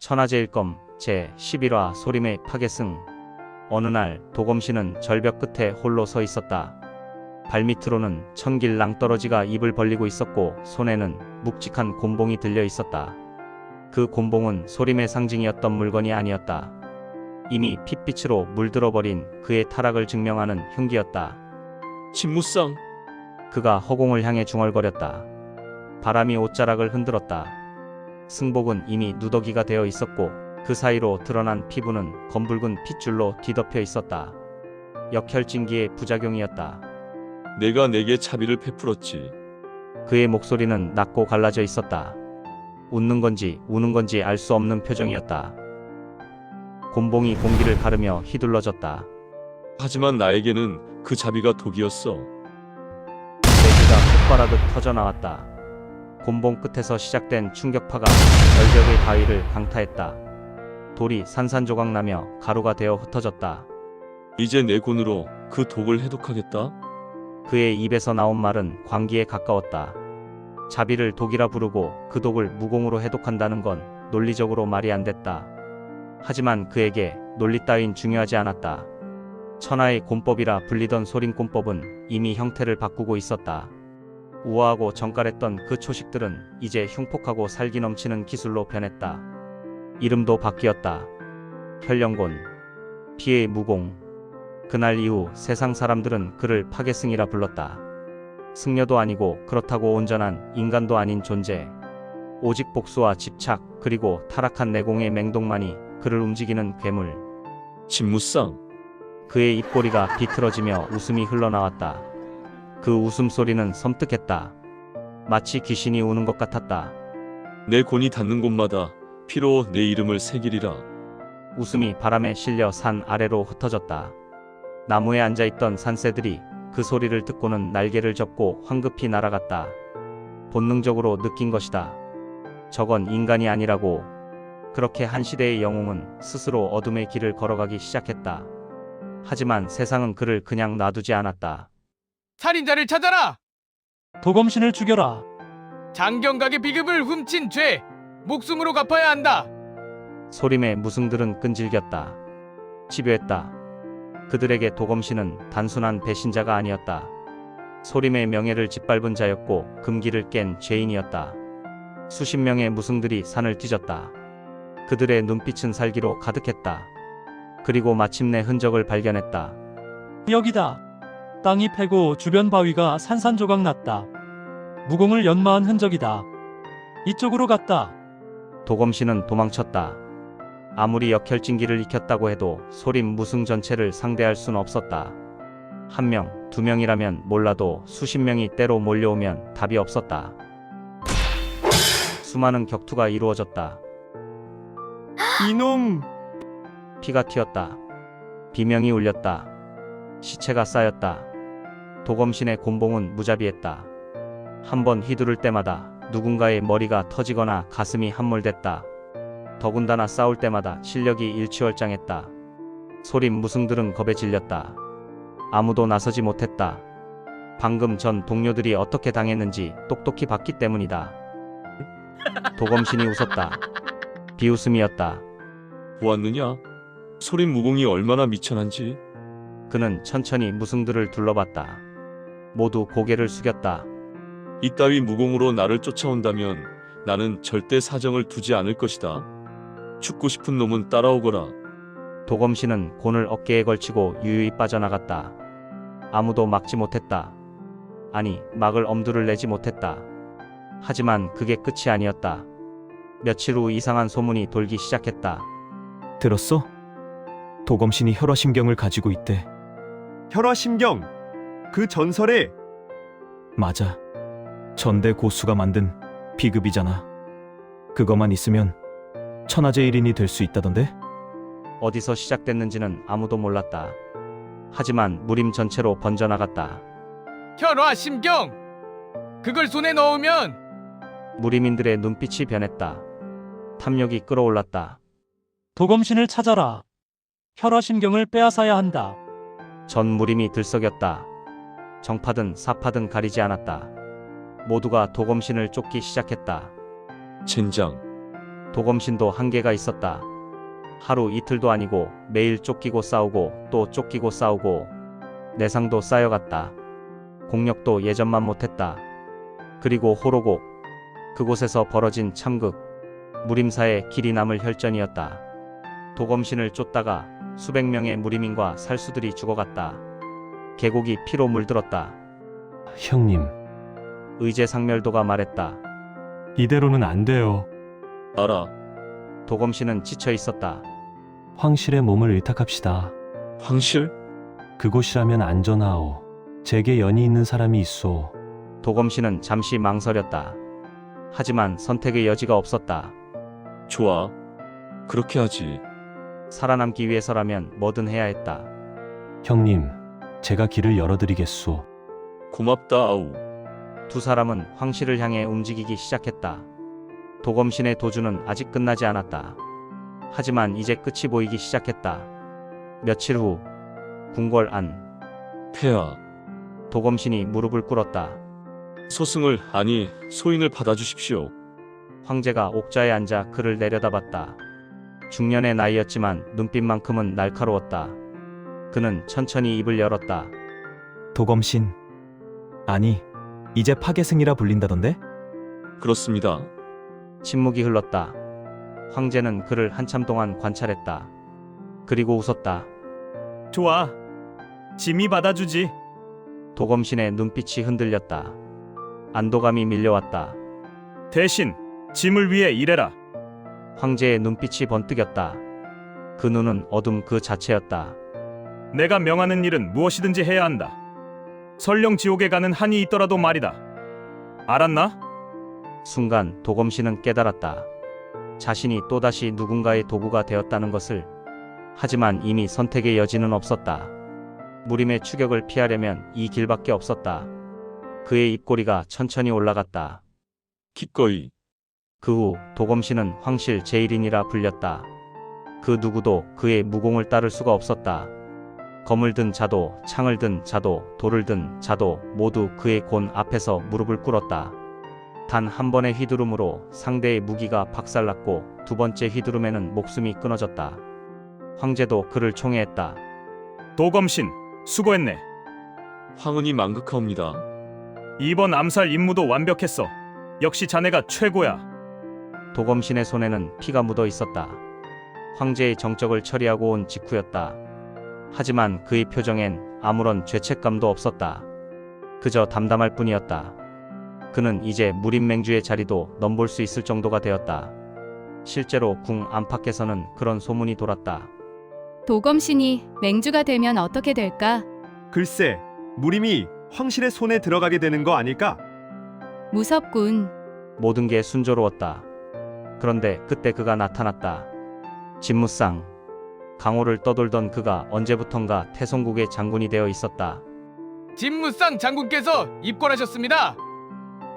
천하제일검 제11화 소림의 파괴승. 어느 날 도검신은 절벽 끝에 홀로 서 있었다. 발밑으로는 천길 낭떠러지가 입을 벌리고 있었고 손에는 묵직한 곤봉이 들려 있었다. 그 곤봉은 소림의 상징이었던 물건이 아니었다. 이미 핏빛으로 물들어버린 그의 타락을 증명하는 흉기였다. 진무상, 그가 허공을 향해 중얼거렸다. 바람이 옷자락을 흔들었다. 승복은 이미 누더기가 되어 있었고 그 사이로 드러난 피부는 검붉은 핏줄로 뒤덮여 있었다. 역혈진기의 부작용이었다. 내가 내게 자비를 베풀었지. 그의 목소리는 낮고 갈라져 있었다. 웃는 건지 우는 건지 알 수 없는 표정이었다. 곤봉이 공기를 가르며 휘둘러졌다. 하지만 나에게는 그 자비가 독이었어. 내기가 폭발하듯 터져나왔다. 곤봉 끝에서 시작된 충격파가 절벽의 바위를 강타했다. 돌이 산산조각 나며 가루가 되어 흩어졌다. 이제 내 곤으로 그 독을 해독하겠다. 그의 입에서 나온 말은 광기에 가까웠다. 자비를 독이라 부르고 그 독을 무공으로 해독한다는 건 논리적으로 말이 안 됐다. 하지만 그에게 논리 따윈 중요하지 않았다. 천하의 곤법이라 불리던 소림곤법은 이미 형태를 바꾸고 있었다. 우아하고 정갈했던 그 초식들은 이제 흉폭하고 살기 넘치는 기술로 변했다. 이름도 바뀌었다. 현령곤, 피의 무공. 그날 이후 세상 사람들은 그를 파괴승이라 불렀다. 승려도 아니고 그렇다고 온전한 인간도 아닌 존재. 오직 복수와 집착 그리고 타락한 내공의 맹독만이 그를 움직이는 괴물. 진무상, 그의 입꼬리가 비틀어지며 웃음이 흘러나왔다. 그 웃음소리는 섬뜩했다. 마치 귀신이 우는 것 같았다. 내 곤이 닿는 곳마다 피로 내 이름을 새기리라. 웃음이 바람에 실려 산 아래로 흩어졌다. 나무에 앉아있던 산새들이 그 소리를 듣고는 날개를 접고 황급히 날아갔다. 본능적으로 느낀 것이다. 저건 인간이 아니라고. 그렇게 한 시대의 영웅은 스스로 어둠의 길을 걸어가기 시작했다. 하지만 세상은 그를 그냥 놔두지 않았다. 살인자를 찾아라! 도검신을 죽여라. 장경각의 비급을 훔친 죄! 목숨으로 갚아야 한다! 소림의 무승들은 끈질겼다. 집요했다. 그들에게 도검신은 단순한 배신자가 아니었다. 소림의 명예를 짓밟은 자였고 금기를 깬 죄인이었다. 수십 명의 무승들이 산을 뒤졌다. 그들의 눈빛은 살기로 가득했다. 그리고 마침내 흔적을 발견했다. 여기다. 땅이 패고 주변 바위가 산산조각 났다. 무공을 연마한 흔적이다. 이쪽으로 갔다. 도검신은 도망쳤다. 아무리 역혈진기를 익혔다고 해도 소림 무승 전체를 상대할 순 없었다. 한 명, 두 명이라면 몰라도 수십 명이 때로 몰려오면 답이 없었다. 수많은 격투가 이루어졌다. 이놈! 피가 튀었다. 비명이 울렸다. 시체가 쌓였다. 도검신의 곤봉은 무자비했다. 한 번 휘두를 때마다 누군가의 머리가 터지거나 가슴이 함몰됐다. 더군다나 싸울 때마다 실력이 일취월장했다. 소림 무승들은 겁에 질렸다. 아무도 나서지 못했다. 방금 전 동료들이 어떻게 당했는지 똑똑히 봤기 때문이다. 도검신이 웃었다. 비웃음이었다. 보았느냐? 소림 무공이 얼마나 미천한지. 그는 천천히 무승들을 둘러봤다. 모두 고개를 숙였다. 이따위 무공으로 나를 쫓아온다면 나는 절대 사정을 두지 않을 것이다. 죽고 싶은 놈은 따라오거라. 도검신은 곤을 어깨에 걸치고 유유히 빠져나갔다. 아무도 막지 못했다. 아니, 막을 엄두를 내지 못했다. 하지만 그게 끝이 아니었다. 며칠 후 이상한 소문이 돌기 시작했다. 들었어? 도검신이 혈화심경을 가지고 있대. 혈화심경, 그 전설의. 맞아. 전대 고수가 만든 비급이잖아. 그것만 있으면 천하제일인이 될 수 있다던데? 어디서 시작됐는지는 아무도 몰랐다. 하지만 무림 전체로 번져나갔다. 혈화심경! 그걸 손에 넣으면 무림인들의 눈빛이 변했다. 탐욕이 끌어올랐다. 도검신을 찾아라. 혈화심경을 빼앗아야 한다. 전 무림이 들썩였다. 정파든 사파든 가리지 않았다. 모두가 도검신을 쫓기 시작했다. 젠장, 도검신도 한계가 있었다. 하루 이틀도 아니고 매일 쫓기고 싸우고 또 쫓기고 싸우고 내상도 쌓여갔다. 공력도 예전만 못했다. 그리고 호로곡, 그곳에서 벌어진 참극, 무림사의 길이 남을 혈전이었다. 도검신을 쫓다가 수백 명의 무림인과 살수들이 죽어갔다. 계곡이 피로 물들었다. 형님, 의제상멸도가 말했다. 이대로는 안 돼요. 알아. 도검신은 지쳐 있었다. 황실의 몸을 의탁합시다. 황실? 그곳이라면 안전하오. 제게 연이 있는 사람이 있소. 도검신은 잠시 망설였다. 하지만 선택의 여지가 없었다. 좋아. 그렇게 하지. 살아남기 위해서라면 뭐든 해야 했다. 형님, 제가 길을 열어드리겠소. 고맙다 아우. 두 사람은 황실을 향해 움직이기 시작했다. 도검신의 도주는 아직 끝나지 않았다. 하지만 이제 끝이 보이기 시작했다. 며칠 후 궁궐 안, 폐하. 도검신이 무릎을 꿇었다. 소승을 아니 소인을 받아주십시오. 황제가 옥자에 앉아 그를 내려다봤다. 중년의 나이였지만 눈빛만큼은 날카로웠다. 그는 천천히 입을 열었다. 도검신. 아니, 이제 파괴승이라 불린다던데? 그렇습니다. 침묵이 흘렀다. 황제는 그를 한참 동안 관찰했다. 그리고 웃었다. 좋아. 짐이 받아주지. 도검신의 눈빛이 흔들렸다. 안도감이 밀려왔다. 대신 짐을 위해 일해라. 황제의 눈빛이 번뜩였다. 그 눈은 어둠 그 자체였다. 내가 명하는 일은 무엇이든지 해야 한다. 설령 지옥에 가는 한이 있더라도 말이다. 알았나? 순간 도검신은 깨달았다. 자신이 또다시 누군가의 도구가 되었다는 것을. 하지만 이미 선택의 여지는 없었다. 무림의 추격을 피하려면 이 길밖에 없었다. 그의 입꼬리가 천천히 올라갔다. 기꺼이. 그 후 도검신은 황실 제1인이라 불렸다. 그 누구도 그의 무공을 따를 수가 없었다. 검을 든 자도, 창을 든 자도, 돌을 든 자도 모두 그의 곤 앞에서 무릎을 꿇었다. 단 한 번의 휘두름으로 상대의 무기가 박살났고 두 번째 휘두름에는 목숨이 끊어졌다. 황제도 그를 총애했다. 도검신, 수고했네. 황은이 망극하옵니다. 이번 암살 임무도 완벽했어. 역시 자네가 최고야. 도검신의 손에는 피가 묻어 있었다. 황제의 정적을 처리하고 온 직후였다. 하지만 그의 표정엔 아무런 죄책감도 없었다. 그저 담담할 뿐이었다. 그는 이제 무림맹주의 자리도 넘볼 수 있을 정도가 되었다. 실제로 궁 안팎에서는 그런 소문이 돌았다. 도검신이 맹주가 되면 어떻게 될까? 글쎄, 무림이 황실의 손에 들어가게 되는 거 아닐까? 무섭군. 모든 게 순조로웠다. 그런데 그때 그가 나타났다. 진무상. 강호를 떠돌던 그가 언제부턴가 태송국의 장군이 되어 있었다. 진무상 장군께서 입궐하셨습니다.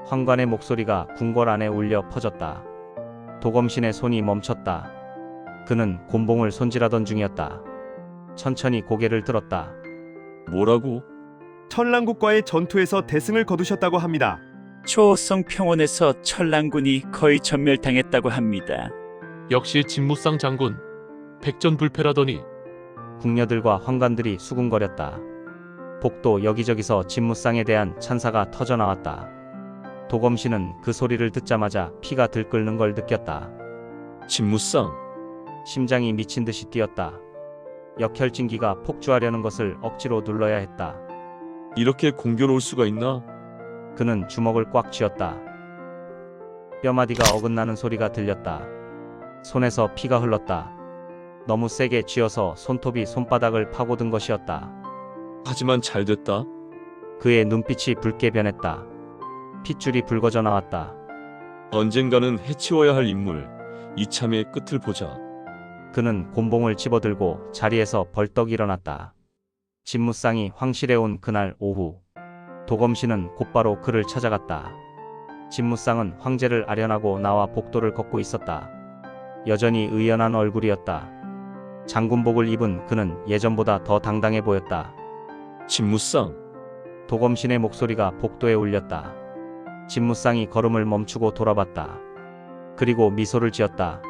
황관의 목소리가 궁궐 안에 울려 퍼졌다. 도검신의 손이 멈췄다. 그는 곤봉을 손질하던 중이었다. 천천히 고개를 들었다. 뭐라고? 천랑국과의 전투에서 대승을 거두셨다고 합니다. 초성 평원에서 천랑군이 거의 전멸당했다고 합니다. 역시 진무상 장군, 백전불패라더니. 궁녀들과 황관들이 수군거렸다. 복도 여기저기서 진무상에 대한 찬사가 터져나왔다. 도검신은 그 소리를 듣자마자 피가 들끓는 걸 느꼈다. 진무상. 심장이 미친 듯이 뛰었다. 역혈진기가 폭주하려는 것을 억지로 눌러야 했다. 이렇게 공교로울 수가 있나? 그는 주먹을 꽉 쥐었다. 뼈마디가 어긋나는 소리가 들렸다. 손에서 피가 흘렀다. 너무 세게 쥐어서 손톱이 손바닥을 파고든 것이었다. 하지만 잘 됐다. 그의 눈빛이 붉게 변했다. 핏줄이 붉어져 나왔다. 언젠가는 해치워야 할 인물. 이참에 끝을 보자. 그는 곤봉을 집어들고 자리에서 벌떡 일어났다. 진무상이 황실에 온 그날 오후, 도검신은 곧바로 그를 찾아갔다. 진무상은 황제를 아련하고 나와 복도를 걷고 있었다. 여전히 의연한 얼굴이었다. 장군복을 입은 그는 예전보다 더 당당해 보였다. 진무상. 도검신의 목소리가 복도에 울렸다. 진무상이 걸음을 멈추고 돌아봤다. 그리고 미소를 지었다.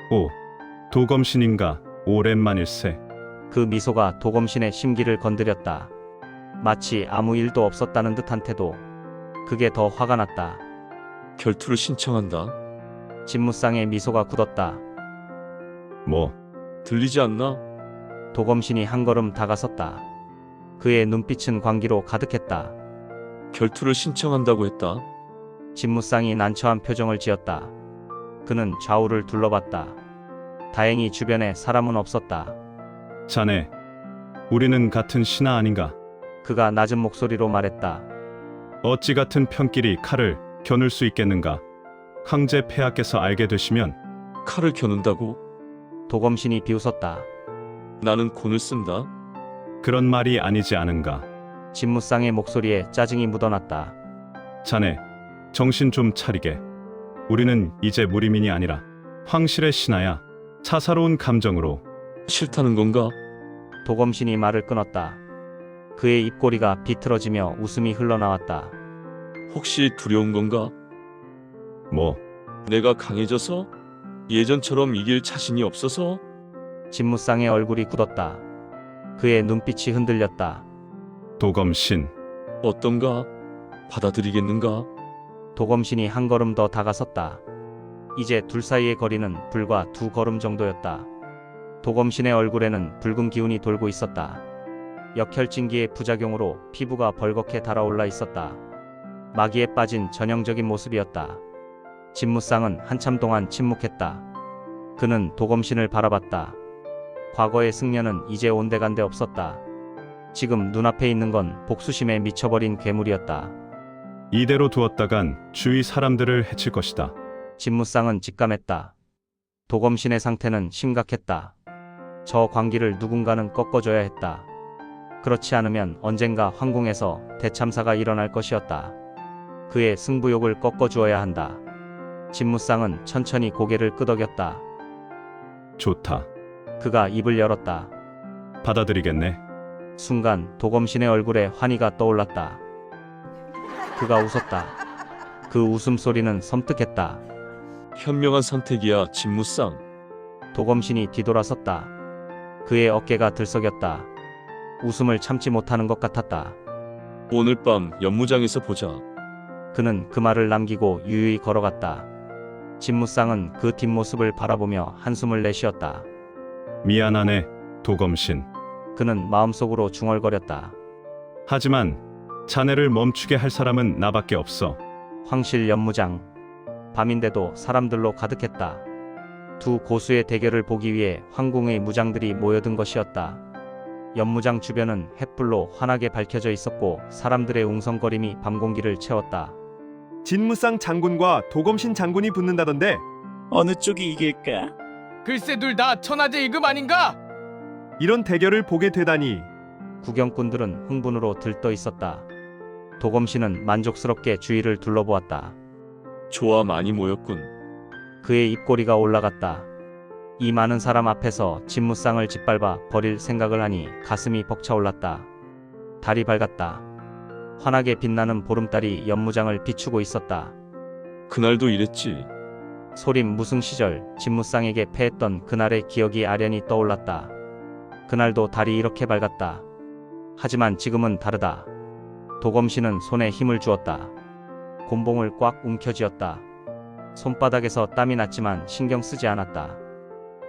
오, 도검신인가? 오랜만일세. 그 미소가 도검신의 심기를 건드렸다. 마치 아무 일도 없었다는 듯한 태도. 그게 더 화가 났다. 결투를 신청한다. 진무쌍의 미소가 굳었다. 뭐, 들리지 않나? 도검신이 한 걸음 다가섰다. 그의 눈빛은 광기로 가득했다. 결투를 신청한다고 했다. 진무쌍이 난처한 표정을 지었다. 그는 좌우를 둘러봤다. 다행히 주변에 사람은 없었다. 자네, 우리는 같은 신하 아닌가? 그가 낮은 목소리로 말했다. 어찌 같은 편끼리 칼을 겨눌 수 있겠는가? 황제 폐하께서 알게 되시면 칼을 겨눈다고? 도검신이 비웃었다. 나는 곤을 쓴다. 그런 말이 아니지 않은가? 진무쌍의 목소리에 짜증이 묻어났다. 자네, 정신 좀 차리게. 우리는 이제 무리민이 아니라 황실의 신하야. 사사로운 감정으로. 싫다는 건가? 도검신이 말을 끊었다. 그의 입꼬리가 비틀어지며 웃음이 흘러나왔다. 혹시 두려운 건가? 뭐, 내가 강해져서? 예전처럼 이길 자신이 없어서? 진무쌍의 얼굴이 굳었다. 그의 눈빛이 흔들렸다. 도검신, 어떤가? 받아들이겠는가? 도검신이 한 걸음 더 다가섰다. 이제 둘 사이의 거리는 불과 2걸음 정도였다. 도검신의 얼굴에는 붉은 기운이 돌고 있었다. 역혈진기의 부작용으로 피부가 벌겋게 달아올라 있었다. 마기에 빠진 전형적인 모습이었다. 진무쌍은 한참 동안 침묵했다. 그는 도검신을 바라봤다. 과거의 승려는 이제 온데간데 없었다. 지금 눈앞에 있는 건 복수심에 미쳐버린 괴물이었다. 이대로 두었다간 주위 사람들을 해칠 것이다. 진무쌍은 직감했다. 도검신의 상태는 심각했다. 저 광기를 누군가는 꺾어줘야 했다. 그렇지 않으면 언젠가 황궁에서 대참사가 일어날 것이었다. 그의 승부욕을 꺾어주어야 한다. 진무쌍은 천천히 고개를 끄덕였다. 좋다. 그가 입을 열었다. 받아들이겠네. 순간 도검신의 얼굴에 환희가 떠올랐다. 그가 웃었다. 그 웃음소리는 섬뜩했다. 현명한 선택이야, 진무쌍. 도검신이 뒤돌아섰다. 그의 어깨가 들썩였다. 웃음을 참지 못하는 것 같았다. 오늘 밤 연무장에서 보자. 그는 그 말을 남기고 유유히 걸어갔다. 진무쌍은 그 뒷모습을 바라보며 한숨을 내쉬었다. 미안하네, 도검신. 그는 마음속으로 중얼거렸다. 하지만 자네를 멈추게 할 사람은 나밖에 없어. 황실 연무장. 밤인데도 사람들로 가득했다. 두 고수의 대결을 보기 위해 황궁의 무장들이 모여든 것이었다. 연무장 주변은 횃불로 환하게 밝혀져 있었고 사람들의 웅성거림이 밤공기를 채웠다. 진무쌍 장군과 도검신 장군이 붙는다던데. 어느 쪽이 이길까? 글쎄 둘 다 천하제 1급 아닌가? 이런 대결을 보게 되다니. 구경꾼들은 흥분으로 들떠 있었다. 도검신은 만족스럽게 주위를 둘러보았다. 좋아, 많이 모였군. 그의 입꼬리가 올라갔다. 이 많은 사람 앞에서 진무쌍을 짓밟아 버릴 생각을 하니 가슴이 벅차올랐다. 달이 밝았다. 환하게 빛나는 보름달이 연무장을 비추고 있었다. 그날도 이랬지. 소림 무승 시절 진무쌍에게 패했던 그날의 기억이 아련히 떠올랐다. 그날도 달이 이렇게 밝았다. 하지만 지금은 다르다. 도검신은 손에 힘을 주었다. 곤봉을 꽉 움켜쥐었다. 손바닥에서 땀이 났지만 신경 쓰지 않았다.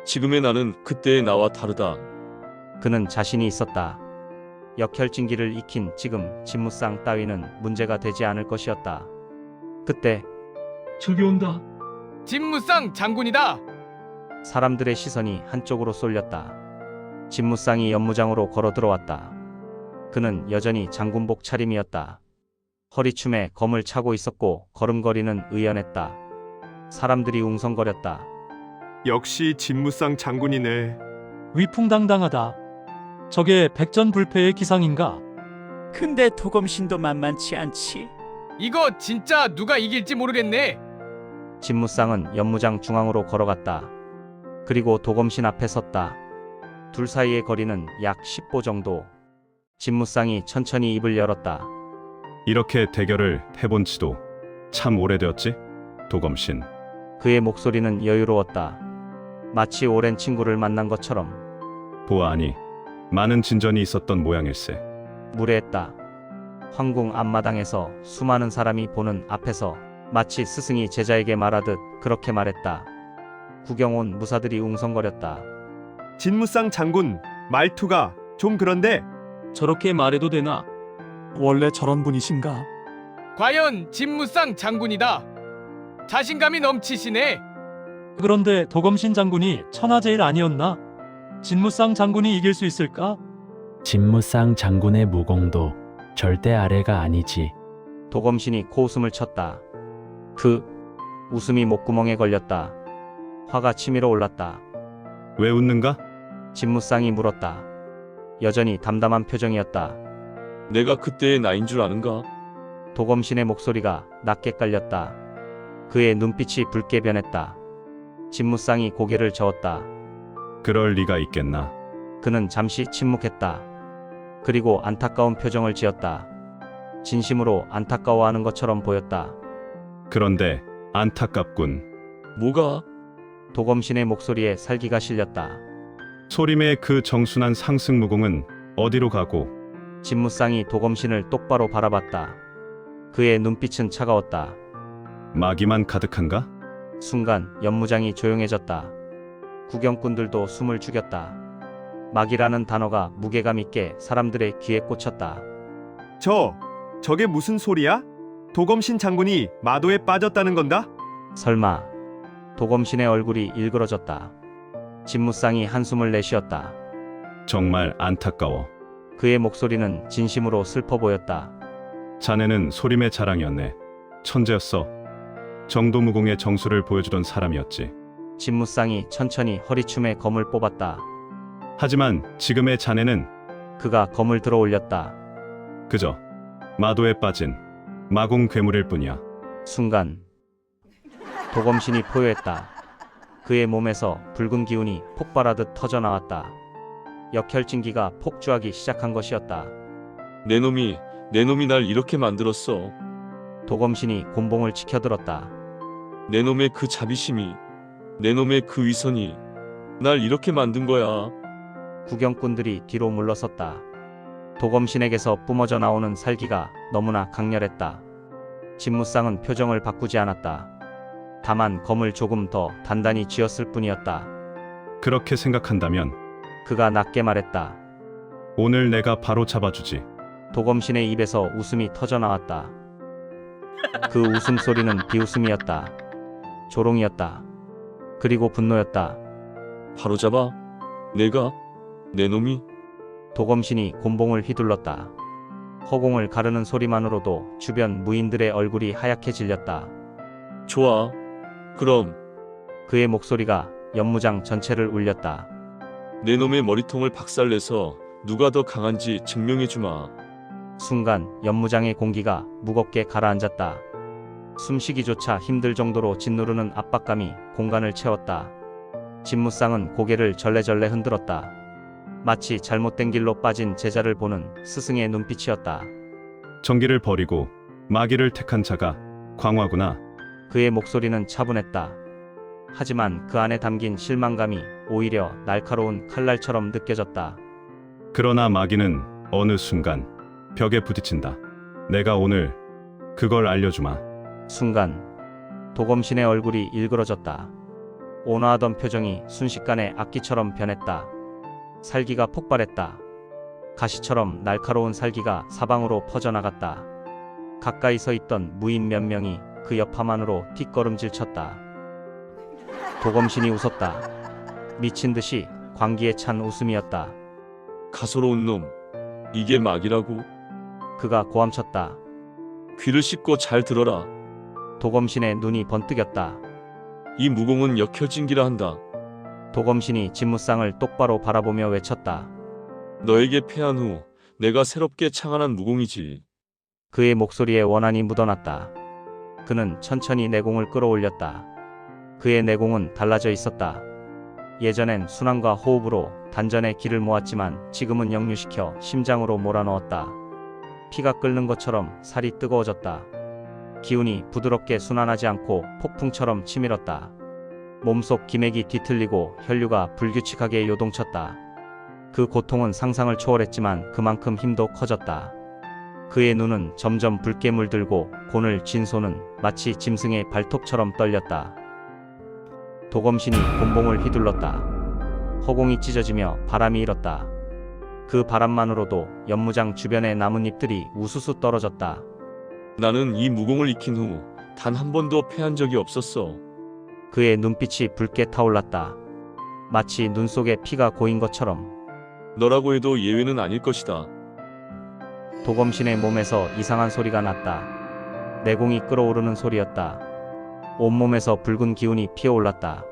지금의 나는 그때의 나와 다르다. 그는 자신이 있었다. 역혈진기를 익힌 지금 진무쌍 따위는 문제가 되지 않을 것이었다. 그때 저기 온다. 진무쌍 장군이다. 사람들의 시선이 한쪽으로 쏠렸다. 진무쌍이 연무장으로 걸어 들어왔다. 그는 여전히 장군복 차림이었다. 허리춤에 검을 차고 있었고 걸음걸이는 의연했다. 사람들이 웅성거렸다. 역시 진무쌍 장군이네. 위풍당당하다. 저게 백전불패의 기상인가? 근데 도검신도 만만치 않지. 이거 진짜 누가 이길지 모르겠네. 진무쌍은 연무장 중앙으로 걸어갔다. 그리고 도검신 앞에 섰다. 둘 사이의 거리는 약 10보 정도. 진무쌍이 천천히 입을 열었다. 이렇게 대결을 해본 지도 참 오래되었지? 도검신. 그의 목소리는 여유로웠다. 마치 오랜 친구를 만난 것처럼 보아하니 많은 진전이 있었던 모양일세. 무례했다. 황궁 앞마당에서 수많은 사람이 보는 앞에서 마치 스승이 제자에게 말하듯 그렇게 말했다. 구경 온 무사들이 웅성거렸다. 진무상 장군, 말투가 좀 그런데. 저렇게 말해도 되나? 원래 저런 분이신가? 과연 진무상 장군이다. 자신감이 넘치시네. 그런데 도검신 장군이 천하제일 아니었나? 진무상 장군이 이길 수 있을까? 진무상 장군의 무공도 절대 아래가 아니지. 도검신이 코웃음을 쳤다. 그 웃음이 목구멍에 걸렸다. 화가 치밀어 올랐다. 왜 웃는가? 진무상이 물었다. 여전히 담담한 표정이었다. 내가 그때의 나인 줄 아는가? 도검신의 목소리가 낮게 깔렸다. 그의 눈빛이 붉게 변했다. 진무상이 고개를 저었다. 그럴 리가 있겠나? 그는 잠시 침묵했다. 그리고 안타까운 표정을 지었다. 진심으로 안타까워하는 것처럼 보였다. 그런데 안타깝군. 뭐가? 도검신의 목소리에 살기가 실렸다. 소림의 그 정순한 상승무공은 어디로 가고? 진무상이 도검신을 똑바로 바라봤다. 그의 눈빛은 차가웠다. 마기만 가득한가? 순간 연무장이 조용해졌다. 구경꾼들도 숨을 죽였다. 막이라는 단어가 무게감 있게 사람들의 귀에 꽂혔다. 저게 무슨 소리야? 도검신 장군이 마도에 빠졌다는 건가? 설마. 도검신의 얼굴이 일그러졌다. 진무상이 한숨을 내쉬었다. 정말 안타까워. 그의 목소리는 진심으로 슬퍼 보였다. 자네는 소림의 자랑이었네. 천재였어. 정도무공의 정수를 보여주던 사람이었지. 진무상이 천천히 허리춤에 검을 뽑았다. 하지만 지금의 자네는 그가 검을 들어 올렸다. 그저 마도에 빠진 마공 괴물일 뿐이야. 순간 도검신이 포효했다. 그의 몸에서 붉은 기운이 폭발하듯 터져나왔다. 역혈진기가 폭주하기 시작한 것이었다. 내 놈이 날 이렇게 만들었어. 도검신이 곤봉을 치켜들었다. 내 놈의 그 자비심이, 내 놈의 그 위선이 날 이렇게 만든 거야. 구경꾼들이 뒤로 물러섰다. 도검신에게서 뿜어져 나오는 살기가 너무나 강렬했다. 진무상은 표정을 바꾸지 않았다. 다만 검을 조금 더 단단히 쥐었을 뿐이었다. 그렇게 생각한다면 그가 낮게 말했다. 오늘 내가 바로 잡아주지. 도검신의 입에서 웃음이 터져나왔다. 그 웃음소리는 비웃음이었다. 조롱이었다. 그리고 분노였다. 바로 잡아? 내가? 내 놈이? 도검신이 곤봉을 휘둘렀다. 허공을 가르는 소리만으로도 주변 무인들의 얼굴이 하얗게 질렸다. 좋아. 그럼 그의 목소리가 연무장 전체를 울렸다. 내 놈의 머리통을 박살내서 누가 더 강한지 증명해주마. 순간 연무장의 공기가 무겁게 가라앉았다. 숨쉬기조차 힘들 정도로 짓누르는 압박감이 공간을 채웠다. 진무상은 고개를 절레절레 흔들었다. 마치 잘못된 길로 빠진 제자를 보는 스승의 눈빛이었다. 정기를 버리고 마기를 택한 자가 광화구나. 그의 목소리는 차분했다. 하지만 그 안에 담긴 실망감이 오히려 날카로운 칼날처럼 느껴졌다. 그러나 마기는 어느 순간 벽에 부딪힌다. 내가 오늘 그걸 알려주마. 순간 도검신의 얼굴이 일그러졌다. 온화하던 표정이 순식간에 악기처럼 변했다. 살기가 폭발했다. 가시처럼 날카로운 살기가 사방으로 퍼져나갔다. 가까이 서 있던 무인 몇 명이 그 여파만으로 뒷걸음질 쳤다. 도검신이 웃었다. 미친 듯이 광기에 찬 웃음이었다. 가소로운 놈. 이게 막이라고? 그가 고함쳤다. 귀를 씻고 잘 들어라. 도검신의 눈이 번뜩였다. 이 무공은 역혈진기라 한다. 도검신이 진무상을 똑바로 바라보며 외쳤다. 너에게 패한 후 내가 새롭게 창안한 무공이지. 그의 목소리에 원한이 묻어났다. 그는 천천히 내공을 끌어올렸다. 그의 내공은 달라져 있었다. 예전엔 순환과 호흡으로 단전에 기를 모았지만 지금은 역류시켜 심장으로 몰아넣었다. 피가 끓는 것처럼 살이 뜨거워졌다. 기운이 부드럽게 순환하지 않고 폭풍처럼 치밀었다. 몸속 기맥이 뒤틀리고 혈류가 불규칙하게 요동쳤다. 그 고통은 상상을 초월했지만 그만큼 힘도 커졌다. 그의 눈은 점점 붉게 물들고 곤을 쥔 손은 마치 짐승의 발톱처럼 떨렸다. 도검신이 곤봉을 휘둘렀다. 허공이 찢어지며 바람이 일었다. 그 바람만으로도 연무장 주변의 나뭇잎들이 우수수 떨어졌다. 나는 이 무공을 익힌 후 단 한 번도 패한 적이 없었어. 그의 눈빛이 붉게 타올랐다. 마치 눈 속에 피가 고인 것처럼. 너라고 해도 예외는 아닐 것이다. 도검신의 몸에서 이상한 소리가 났다. 내공이 끓어오르는 소리였다. 온몸에서 붉은 기운이 피어올랐다.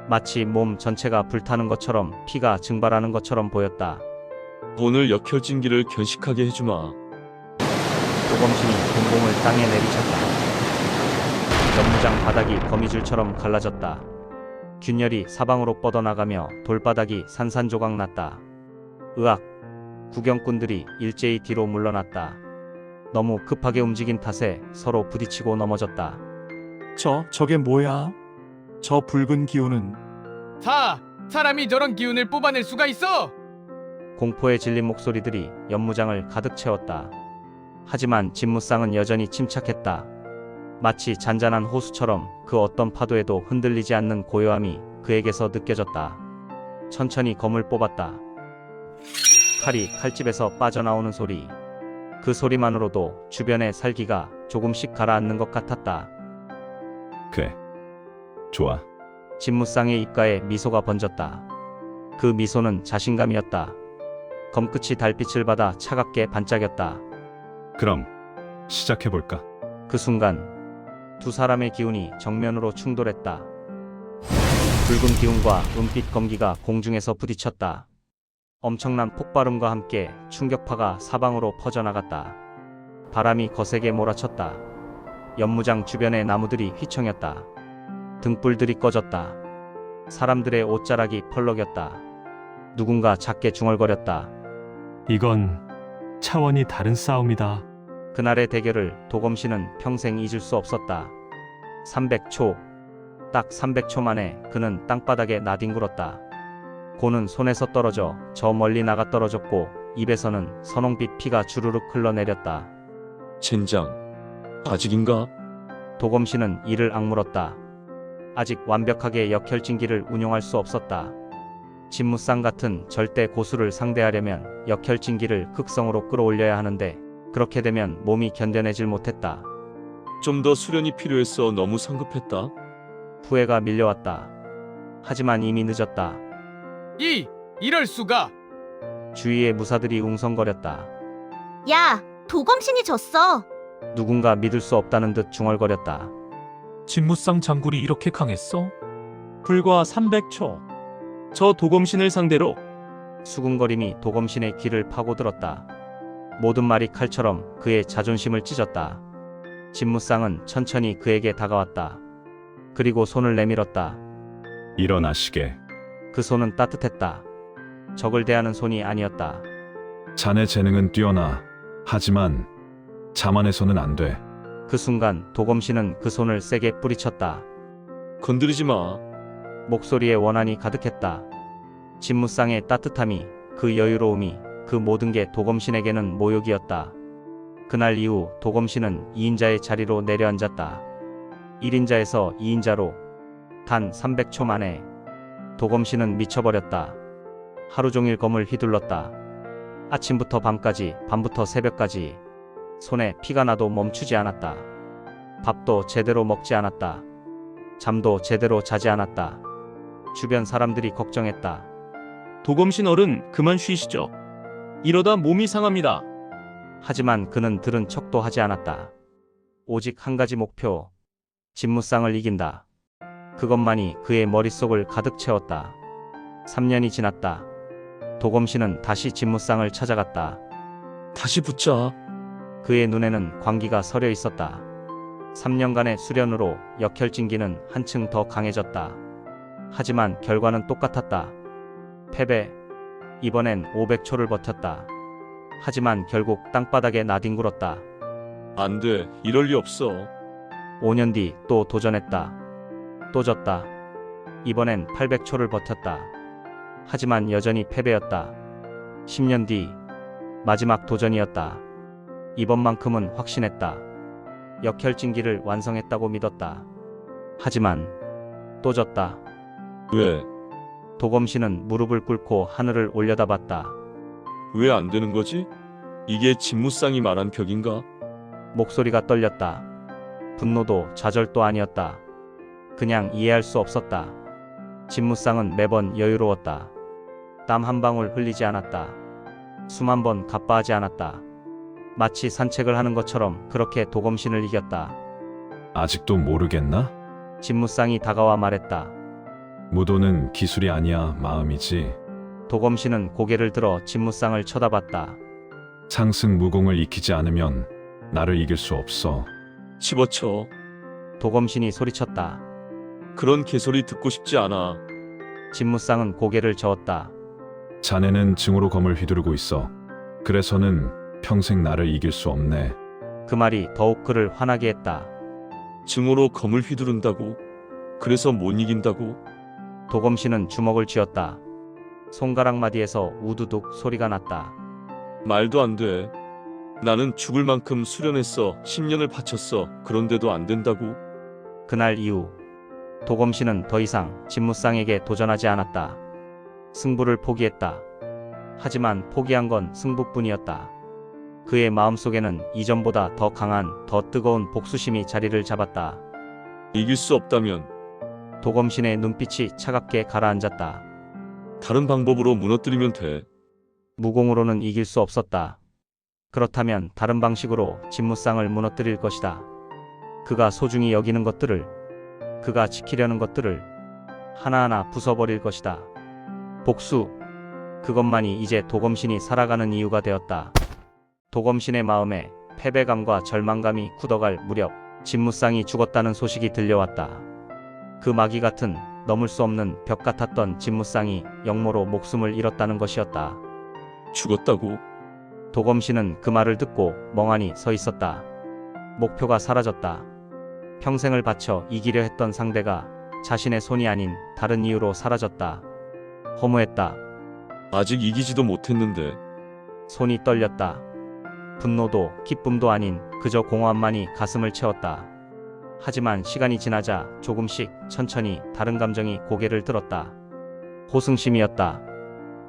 마치 몸 전체가 불타는 것처럼 피가 증발하는 것처럼 보였다. 오늘 역혈진기를 견식하게 해주마. 도검신이 곤봉을 땅에 내리쳤다. 연무장 바닥이 거미줄처럼 갈라졌다. 균열이 사방으로 뻗어나가며 돌바닥이 산산조각 났다. 으악! 구경꾼들이 일제히 뒤로 물러났다. 너무 급하게 움직인 탓에 서로 부딪히고 넘어졌다. 저게 뭐야? 저 붉은 기운은 사람이 저런 기운을 뽑아낼 수가 있어? 공포에 질린 목소리들이 연무장을 가득 채웠다. 하지만 진무쌍은 여전히 침착했다. 마치 잔잔한 호수처럼 그 어떤 파도에도 흔들리지 않는 고요함이 그에게서 느껴졌다. 천천히 검을 뽑았다. 칼이 칼집에서 빠져나오는 소리. 그 소리만으로도 주변의 살기가 조금씩 가라앉는 것 같았다. 그래. 좋아. 진무쌍의 입가에 미소가 번졌다. 그 미소는 자신감이었다. 검끝이 달빛을 받아 차갑게 반짝였다. 그럼 시작해볼까? 그 순간 두 사람의 기운이 정면으로 충돌했다. 붉은 기운과 은빛 검기가 공중에서 부딪혔다. 엄청난 폭발음과 함께 충격파가 사방으로 퍼져나갔다. 바람이 거세게 몰아쳤다. 연무장 주변의 나무들이 휘청였다. 등불들이 꺼졌다. 사람들의 옷자락이 펄럭였다. 누군가 작게 중얼거렸다. 이건 차원이 다른 싸움이다. 그날의 대결을 도검신은 평생 잊을 수 없었다. 300초. 딱 300초 만에 그는 땅바닥에 나뒹굴었다. 곤은 손에서 떨어져 저 멀리 나가 떨어졌고 입에서는 선홍빛 피가 주르륵 흘러내렸다. 젠장. 아직인가? 도검신은 이를 악물었다. 아직 완벽하게 역혈진기를 운용할 수 없었다. 진무쌍 같은 절대 고수를 상대하려면 역혈진기를 극성으로 끌어올려야 하는데 그렇게 되면 몸이 견뎌내질 못했다. 좀 더 수련이 필요했어. 너무 성급했다. 후회가 밀려왔다. 하지만 이미 늦었다. 이럴 수가. 주위의 무사들이 웅성거렸다. 야, 도검신이 졌어. 누군가 믿을 수 없다는 듯 중얼거렸다. 진무쌍 장군이 이렇게 강했어? 불과 300초. 저 도검신을 상대로 수군거림이 도검신의 귀를 파고들었다. 모든 말이 칼처럼 그의 자존심을 찢었다. 진무쌍은 천천히 그에게 다가왔다. 그리고 손을 내밀었다. 일어나시게. 그 손은 따뜻했다. 적을 대하는 손이 아니었다. 자네 재능은 뛰어나. 하지만 자만해서는 안 돼. 그 순간 도검신은 그 손을 세게 뿌리쳤다. 건드리지 마. 목소리에 원한이 가득했다. 진무쌍의 따뜻함이, 그 여유로움이, 그 모든 게 도검신에게는 모욕이었다. 그날 이후 도검신은 2인자의 자리로 내려앉았다. 1인자에서 2인자로 단 300초 만에 도검신은 미쳐버렸다. 하루 종일 검을 휘둘렀다. 아침부터 밤까지, 밤부터 새벽까지. 손에 피가 나도 멈추지 않았다. 밥도 제대로 먹지 않았다. 잠도 제대로 자지 않았다. 주변 사람들이 걱정했다. 도검신 어른 그만 쉬시죠. 이러다 몸이 상합니다. 하지만 그는 들은 척도 하지 않았다. 오직 한 가지 목표. 진무쌍을 이긴다. 그것만이 그의 머릿속을 가득 채웠다. 3년이 지났다. 도검신은 다시 진무쌍을 찾아갔다. 다시 붙자. 그의 눈에는 광기가 서려 있었다. 3년간의 수련으로 역혈진기는 한층 더 강해졌다. 하지만 결과는 똑같았다. 패배. 이번엔 500초를 버텼다. 하지만 결국 땅바닥에 나뒹굴었다. 안 돼. 이럴 리 없어. 5년 뒤 또 도전했다. 또 졌다. 이번엔 800초를 버텼다. 하지만 여전히 패배였다. 10년 뒤 마지막 도전이었다. 이번만큼은 확신했다. 역혈진기를 완성했다고 믿었다. 하지만 또 졌다. 왜? 도검신은 무릎을 꿇고 하늘을 올려다봤다. 왜 안 되는 거지? 이게 진무쌍이 말한 벽인가? 목소리가 떨렸다. 분노도 좌절도 아니었다. 그냥 이해할 수 없었다. 진무쌍은 매번 여유로웠다. 땀 한 방울 흘리지 않았다. 숨 한 번 가빠하지 않았다. 마치 산책을 하는 것처럼 그렇게 도검신을 이겼다. 아직도 모르겠나? 진무쌍이 다가와 말했다. 무도는 기술이 아니야 마음이지. 도검신은 고개를 들어 진무쌍을 쳐다봤다. 상승 무공을 익히지 않으면 나를 이길 수 없어. 집어쳐. 도검신이 소리쳤다. 그런 개소리 듣고 싶지 않아. 진무쌍은 고개를 저었다. 자네는 증오로 검을 휘두르고 있어. 그래서는 평생 나를 이길 수 없네. 그 말이 더욱 그를 화나게 했다. 증오로 검을 휘두른다고? 그래서 못 이긴다고? 도검신은 주먹을 쥐었다. 손가락 마디에서 우두둑 소리가 났다. 말도 안 돼. 나는 죽을 만큼 수련했어. 10년을 바쳤어. 그런데도 안 된다고? 그날 이후 도검신은 더 이상 진무쌍에게 도전하지 않았다. 승부를 포기했다. 하지만 포기한 건 승부뿐이었다. 그의 마음속에는 이전보다 더 강한, 더 뜨거운 복수심이 자리를 잡았다. 이길 수 없다면 도검신의 눈빛이 차갑게 가라앉았다. 다른 방법으로 무너뜨리면 돼. 무공으로는 이길 수 없었다. 그렇다면 다른 방식으로 진무쌍을 무너뜨릴 것이다. 그가 소중히 여기는 것들을, 그가 지키려는 것들을 하나하나 부숴버릴 것이다. 복수, 그것만이 이제 도검신이 살아가는 이유가 되었다. 도검신의 마음에 패배감과 절망감이 굳어갈 무렵 진무쌍이 죽었다는 소식이 들려왔다. 그 마귀 같은 넘을 수 없는 벽 같았던 진무쌍이 역모로 목숨을 잃었다는 것이었다. 죽었다고? 도검신은 그 말을 듣고 멍하니 서 있었다. 목표가 사라졌다. 평생을 바쳐 이기려 했던 상대가 자신의 손이 아닌 다른 이유로 사라졌다. 허무했다. 아직 이기지도 못했는데. 손이 떨렸다. 분노도 기쁨도 아닌 그저 공허함만이 가슴을 채웠다. 하지만 시간이 지나자 조금씩 천천히 다른 감정이 고개를 들었다. 호승심이었다.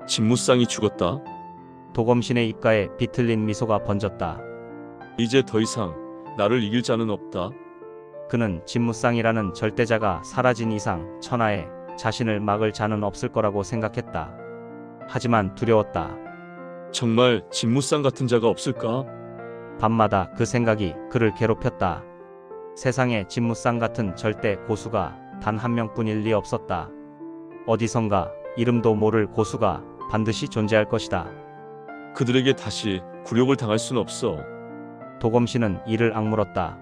진무쌍이 죽었다. 도검신의 입가에 비틀린 미소가 번졌다. 이제 더 이상 나를 이길 자는 없다. 그는 진무쌍이라는 절대자가 사라진 이상 천하에 자신을 막을 자는 없을 거라고 생각했다. 하지만 두려웠다. 정말 진무쌍 같은 자가 없을까? 밤마다 그 생각이 그를 괴롭혔다. 세상에 진무쌍 같은 절대 고수가 단 한 명뿐일 리 없었다. 어디선가 이름도 모를 고수가 반드시 존재할 것이다. 그들에게 다시 굴욕을 당할 순 없어. 도검신은 이를 악물었다.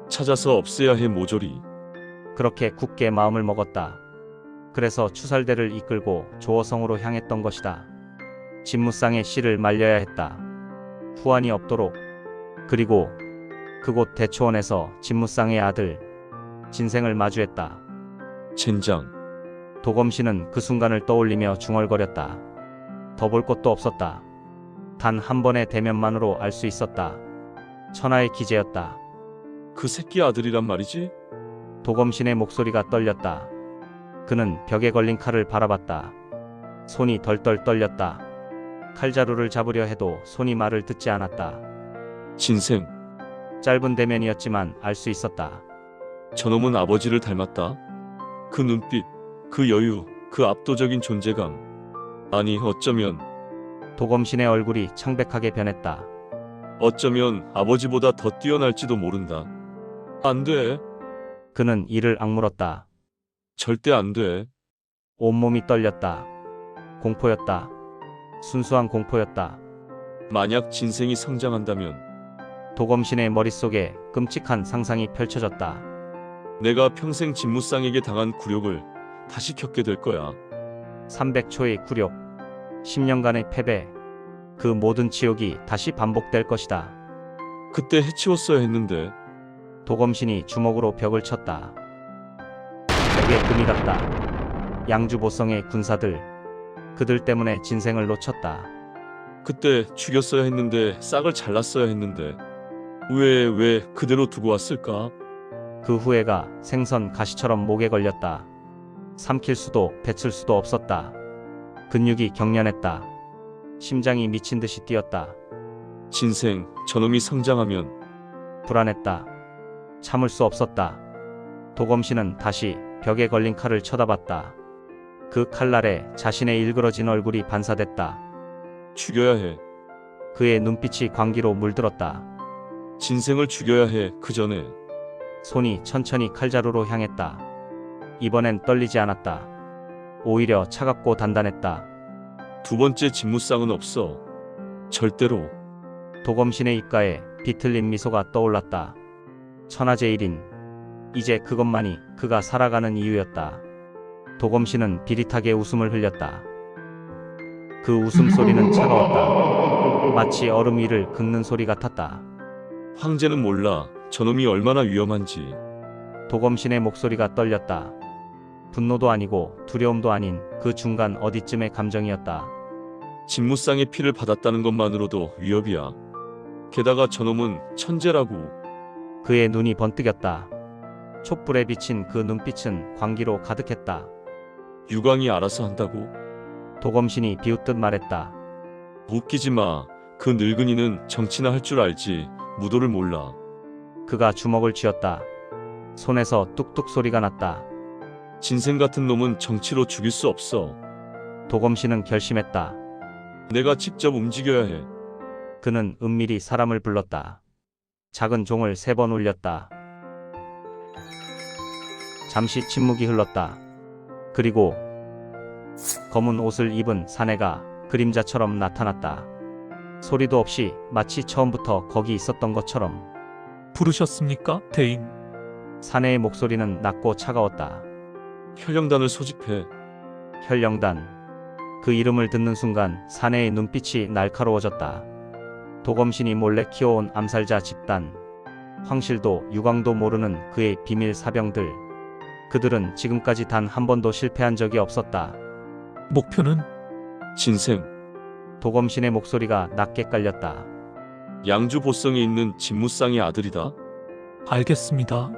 찾아서 없애야 해 모조리. 그렇게 굳게 마음을 먹었다. 그래서 추살대를 이끌고 조어성으로 향했던 것이다. 진무쌍의 씨를 말려야 했다. 후환이 없도록. 그리고 그곳 대초원에서 진무쌍의 아들 진생을 마주했다. 젠장. 도검신은 그 순간을 떠올리며 중얼거렸다. 더 볼 것도 없었다. 단 한 번의 대면만으로 알 수 있었다. 천하의 기재였다. 그 새끼 아들이란 말이지? 도검신의 목소리가 떨렸다. 그는 벽에 걸린 칼을 바라봤다. 손이 덜덜 떨렸다. 칼자루를 잡으려 해도 손이 말을 듣지 않았다. 진생. 짧은 대면이었지만 알 수 있었다. 저놈은 아버지를 닮았다. 그 눈빛, 그 여유, 그 압도적인 존재감. 아니 어쩌면 도검신의 얼굴이 창백하게 변했다. 어쩌면 아버지보다 더 뛰어날지도 모른다. 안 돼. 그는 이를 악물었다. 절대 안 돼. 온몸이 떨렸다. 공포였다. 순수한 공포였다. 만약 진생이 성장한다면 도검신의 머릿속에 끔찍한 상상이 펼쳐졌다. 내가 평생 진무쌍에게 당한 굴욕을 다시 겪게 될 거야. 300초의 굴욕, 10년간의 패배, 그 모든 치욕이 다시 반복될 것이다. 그때 해치웠어야 했는데. 도검신이 주먹으로 벽을 쳤다. 벽에 금이 갔다. 양주 보성의 군사들. 그들 때문에 진생을 놓쳤다. 그때 죽였어야 했는데 싹을 잘랐어야 했는데 왜 그대로 두고 왔을까? 그 후회가 생선 가시처럼 목에 걸렸다. 삼킬 수도 뱉을 수도 없었다. 근육이 경련했다. 심장이 미친 듯이 뛰었다. 진생, 저놈이 성장하면 불안했다. 참을 수 없었다. 도검씨는 다시 벽에 걸린 칼을 쳐다봤다. 그 칼날에 자신의 일그러진 얼굴이 반사됐다. 죽여야 해. 그의 눈빛이 광기로 물들었다. 진생을 죽여야 해. 그 전에. 손이 천천히 칼자루로 향했다. 이번엔 떨리지 않았다. 오히려 차갑고 단단했다. 두 번째 진무쌍은 없어. 절대로. 도검신의 입가에 비틀린 미소가 떠올랐다. 천하제일인. 이제 그것만이 그가 살아가는 이유였다. 도검신은 비릿하게 웃음을 흘렸다. 그 웃음소리는 차가웠다. 마치 얼음 위를 긁는 소리 같았다. 황제는 몰라. 저놈이 얼마나 위험한지. 도검신의 목소리가 떨렸다. 분노도 아니고 두려움도 아닌 그 중간 어디쯤의 감정이었다. 진무쌍의 피를 받았다는 것만으로도 위협이야. 게다가 저놈은 천재라고. 그의 눈이 번뜩였다. 촛불에 비친 그 눈빛은 광기로 가득했다. 유광이 알아서 한다고? 도검신이 비웃듯 말했다. 웃기지 마. 그 늙은이는 정치나 할 줄 알지. 무도를 몰라. 그가 주먹을 쥐었다. 손에서 뚝뚝 소리가 났다. 진생 같은 놈은 정치로 죽일 수 없어. 도검신은 결심했다. 내가 직접 움직여야 해. 그는 은밀히 사람을 불렀다. 작은 종을 3번 울렸다. 잠시 침묵이 흘렀다. 그리고 검은 옷을 입은 사내가 그림자처럼 나타났다. 소리도 없이 마치 처음부터 거기 있었던 것처럼. 부르셨습니까, 대인? 사내의 목소리는 낮고 차가웠다. 혈령단을 소집해. 혈령단. 그 이름을 듣는 순간 사내의 눈빛이 날카로워졌다. 도검신이 몰래 키워온 암살자 집단. 황실도 유광도 모르는 그의 비밀 사병들. 그들은 지금까지 단 한 번도 실패한 적이 없었다. 목표는? 진생. 도검신의 목소리가 낮게 깔렸다. 양주 보성에 있는 진무쌍의 아들이다. 알겠습니다.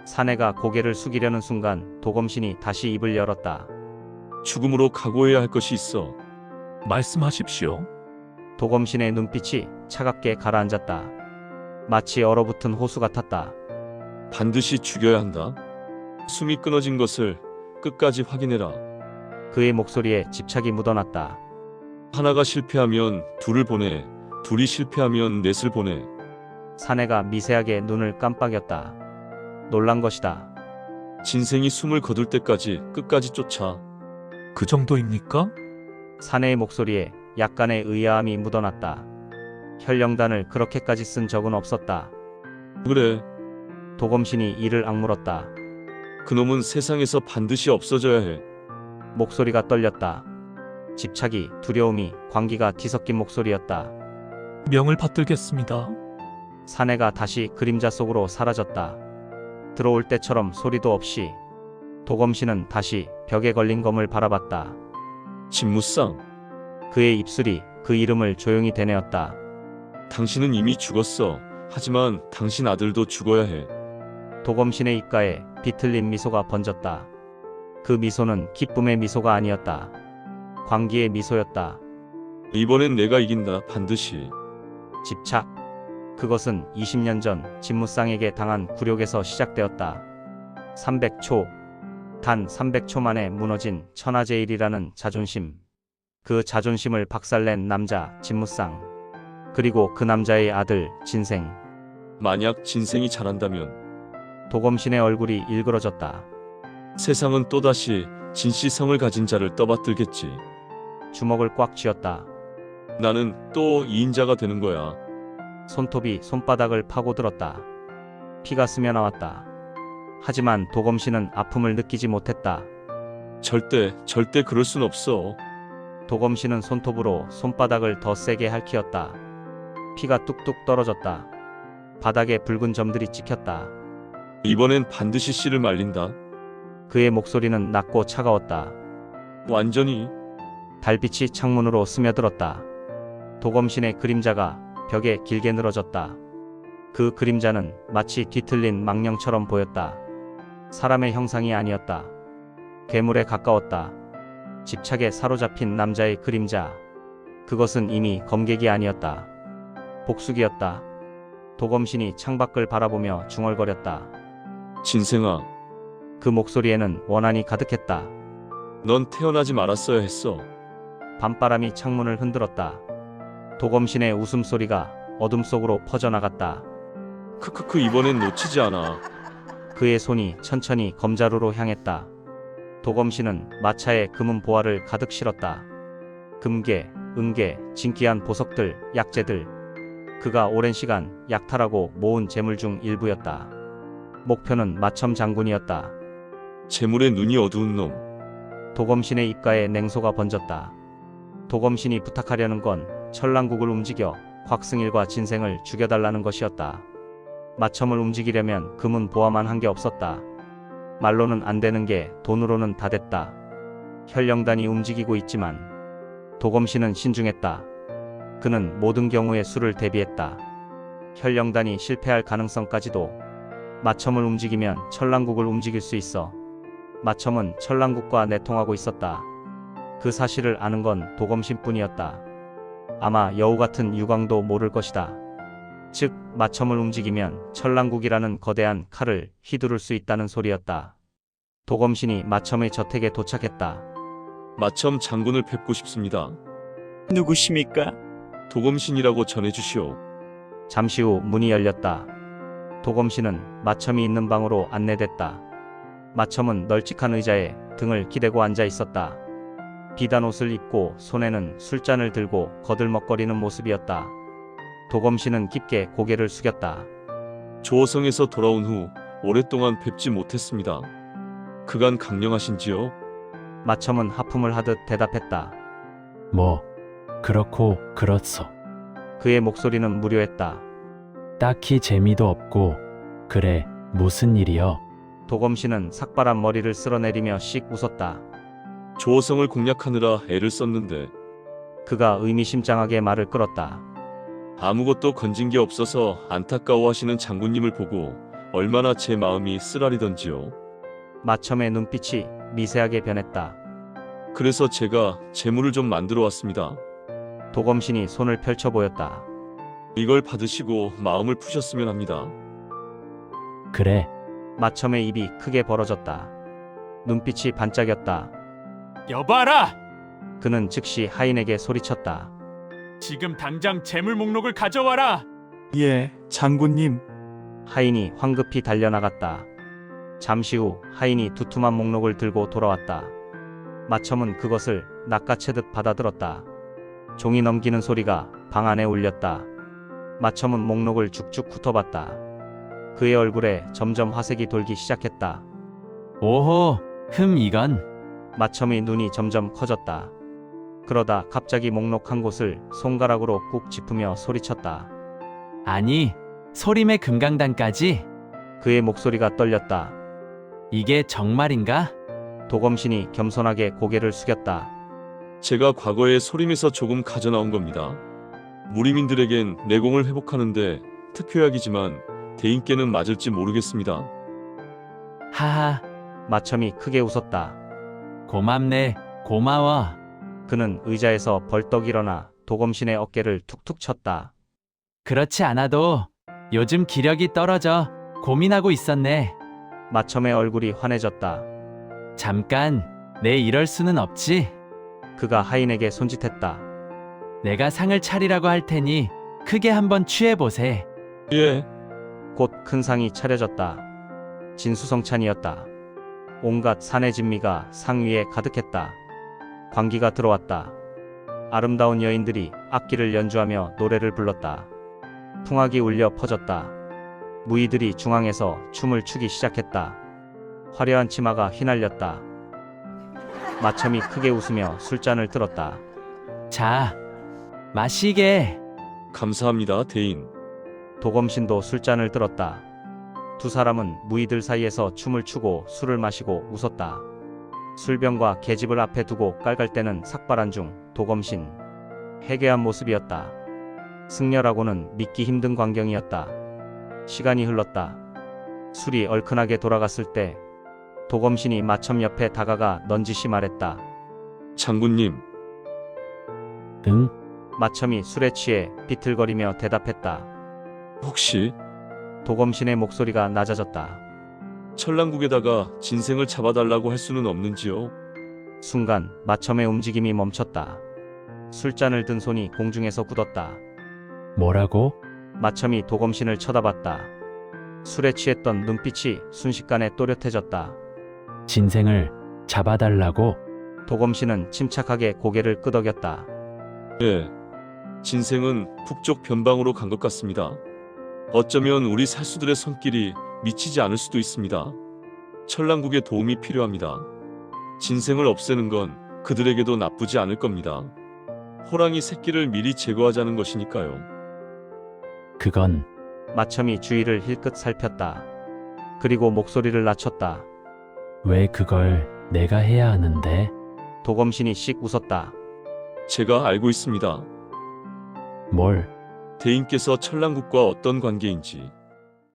사내가 고개를 숙이려는 순간 도검신이 다시 입을 열었다. 죽음으로 각오해야 할 것이 있어. 말씀하십시오. 도검신의 눈빛이 차갑게 가라앉았다. 마치 얼어붙은 호수 같았다. 반드시 죽여야 한다. 숨이 끊어진 것을 끝까지 확인해라. 그의 목소리에 집착이 묻어났다. 하나가 실패하면 둘을 보내. 둘이 실패하면 넷을 보내. 사내가 미세하게 눈을 깜빡였다. 놀란 것이다. 진생이 숨을 거둘 때까지 끝까지 쫓아. 그 정도입니까? 사내의 목소리에 약간의 의아함이 묻어났다. 혈령단을 그렇게까지 쓴 적은 없었다. 그래. 도검신이 이를 악물었다. 그놈은 세상에서 반드시 없어져야 해. 목소리가 떨렸다. 집착이, 두려움이, 광기가 뒤섞인 목소리였다. 명을 받들겠습니다. 사내가 다시 그림자 속으로 사라졌다. 들어올 때처럼 소리도 없이. 도검신은 다시 벽에 걸린 검을 바라봤다. 진무쌍. 그의 입술이 그 이름을 조용히 되뇌었다. 당신은 이미 죽었어. 하지만 당신 아들도 죽어야 해. 도검신의 입가에 비틀린 미소가 번졌다. 그 미소는 기쁨의 미소가 아니었다. 광기의 미소였다. 이번엔 내가 이긴다. 반드시. 집착. 그것은 20년 전 진무쌍에게 당한 굴욕에서 시작되었다. 300초. 단 300초 만에 무너진 천하제일이라는 자존심. 그 자존심을 박살낸 남자 진무쌍. 그리고 그 남자의 아들 진생. 만약 진생이 잘한다면 도검신의 얼굴이 일그러졌다. 세상은 또다시 진씨성을 가진 자를 떠받들겠지. 주먹을 꽉 쥐었다. 나는 또 2인자가 되는 거야. 손톱이 손바닥을 파고들었다. 피가 스며나왔다. 하지만 도검신은 아픔을 느끼지 못했다. 절대 그럴 순 없어. 도검신은 손톱으로 손바닥을 더 세게 핥히었다. 피가 뚝뚝 떨어졌다. 바닥에 붉은 점들이 찍혔다. 이번엔 반드시 씨를 말린다. 그의 목소리는 낮고 차가웠다. 완전히. 달빛이 창문으로 스며들었다. 도검신의 그림자가 벽에 길게 늘어졌다. 그 그림자는 마치 뒤틀린 망령처럼 보였다. 사람의 형상이 아니었다. 괴물에 가까웠다. 집착에 사로잡힌 남자의 그림자. 그것은 이미 검객이 아니었다. 복숙이었다. 도검신이 창밖을 바라보며 중얼거렸다. 진생아, 그 목소리에는 원한이 가득했다. 넌 태어나지 말았어야 했어. 밤바람이 창문을 흔들었다. 도검신의 웃음소리가 어둠 속으로 퍼져나갔다. 크크크, 이번엔 놓치지 않아. 그의 손이 천천히 검자루로 향했다. 도검신은 마차에 금은 보화를 가득 실었다. 금괴, 은괴, 진귀한 보석들, 약재들. 그가 오랜 시간 약탈하고 모은 재물 중 일부였다. 목표는 마첨 장군이었다. 재물에 눈이 어두운 놈. 도검신의 입가에 냉소가 번졌다. 도검신이 부탁하려는 건 천랑국을 움직여 곽승일과 진생을 죽여달라는 것이었다. 마첨을 움직이려면 금은 보화만 한 게 없었다. 말로는 안 되는 게 돈으로는 다 됐다. 혈령단이 움직이고 있지만 도검신은 신중했다. 그는 모든 경우의 수를 대비했다. 혈령단이 실패할 가능성까지도. 마첨을 움직이면 천랑국을 움직일 수 있어. 마첨은 천랑국과 내통하고 있었다. 그 사실을 아는 건 도검신뿐이었다. 아마 여우 같은 유광도 모를 것이다. 즉, 마첨을 움직이면 천랑국이라는 거대한 칼을 휘두를 수 있다는 소리였다. 도검신이 마첨의 저택에 도착했다. 마첨 장군을 뵙고 싶습니다. 누구십니까? 도검신이라고 전해주시오. 잠시 후 문이 열렸다. 도검신은 마첨이 있는 방으로 안내됐다. 마첨은 널찍한 의자에 등을 기대고 앉아 있었다. 비단 옷을 입고 손에는 술잔을 들고 거들먹거리는 모습이었다. 도검신은 깊게 고개를 숙였다. 조어성에서 돌아온 후 오랫동안 뵙지 못했습니다. 그간 강령하신지요? 마첨은 하품을 하듯 대답했다. 뭐 그렇고 그렇소. 그의 목소리는 무료했다. 딱히 재미도 없고. 그래, 무슨 일이여? 도검신은 삭발한 머리를 쓸어내리며 씩 웃었다. 조어성을 공략하느라 애를 썼는데 그가 의미심장하게 말을 끌었다. 아무것도 건진 게 없어서 안타까워하시는 장군님을 보고 얼마나 제 마음이 쓰라리던지요. 마첨의 눈빛이 미세하게 변했다. 그래서 제가 재물을 좀 만들어 왔습니다. 도검신이 손을 펼쳐 보였다. 이걸 받으시고 마음을 푸셨으면 합니다. 그래, 마첨의 입이 크게 벌어졌다. 눈빛이 반짝였다. 여봐라! 그는 즉시 하인에게 소리쳤다. 지금 당장 재물 목록을 가져와라! 예, 장군님. 하인이 황급히 달려나갔다. 잠시 후 하인이 두툼한 목록을 들고 돌아왔다. 마첨은 그것을 낚아채듯 받아들었다. 종이 넘기는 소리가 방 안에 울렸다. 마첨은 목록을 죽죽 훑어봤다. 그의 얼굴에 점점 화색이 돌기 시작했다. 오호, 이건. 마첨의 눈이 점점 커졌다. 그러다 갑자기 목록 한 곳을 손가락으로 꾹 짚으며 소리쳤다. 아니, 소림의 금강단까지? 그의 목소리가 떨렸다. 이게 정말인가? 도검신이 겸손하게 고개를 숙였다. 제가 과거에 소림에서 조금 가져나온 겁니다. 무리민들에겐 내공을 회복하는데 특효약이지만 대인께는 맞을지 모르겠습니다. 하하, 마첨이 크게 웃었다. 고맙네, 고마워. 그는 의자에서 벌떡 일어나 도검신의 어깨를 툭툭 쳤다. 그렇지 않아도 요즘 기력이 떨어져 고민하고 있었네. 마첨의 얼굴이 환해졌다. 잠깐, 내 이럴 수는 없지. 그가 하인에게 손짓했다. 내가 상을 차리라고 할 테니 크게 한번 취해보세. 예. 곧 큰 상이 차려졌다. 진수성찬이었다. 온갖 산의 진미가 상 위에 가득했다. 광기가 들어왔다. 아름다운 여인들이 악기를 연주하며 노래를 불렀다. 풍악이 울려 퍼졌다. 무희들이 중앙에서 춤을 추기 시작했다. 화려한 치마가 휘날렸다. 마첨이 크게 웃으며 술잔을 들었다. 자, 마시게. 감사합니다, 대인. 도검신도 술잔을 들었다. 두 사람은 무의들 사이에서 춤을 추고 술을 마시고 웃었다. 술병과 계집을 앞에 두고 깔깔대는 삭발한 중 도검신 해괴한 모습이었다. 승려라고는 믿기 힘든 광경이었다. 시간이 흘렀다. 술이 얼큰하게 돌아갔을 때 도검신이 마첨 옆에 다가가 넌지시 말했다. 장군님, 응? 마첨이 술에 취해 비틀거리며 대답했다. 혹시 도검신의 목소리가 낮아졌다. 천랑국에다가 진생을 잡아달라고 할 수는 없는지요? 순간 마첨의 움직임이 멈췄다. 술잔을 든 손이 공중에서 굳었다. 뭐라고? 마첨이 도검신을 쳐다봤다. 술에 취했던 눈빛이 순식간에 또렷해졌다. 진생을 잡아달라고? 도검신은 침착하게 고개를 끄덕였다. 예. 진생은 북쪽 변방으로 간 것 같습니다. 어쩌면 우리 살수들의 손길이 미치지 않을 수도 있습니다. 천랑국의 도움이 필요합니다. 진생을 없애는 건 그들에게도 나쁘지 않을 겁니다. 호랑이 새끼를 미리 제거하자는 것이니까요. 그건 마첨이 주위를 힐끗 살폈다. 그리고 목소리를 낮췄다. 왜 그걸 내가 해야 하는데? 도검신이 씩 웃었다. 제가 알고 있습니다. 뭘? 대인께서 천랑국과 어떤 관계인지.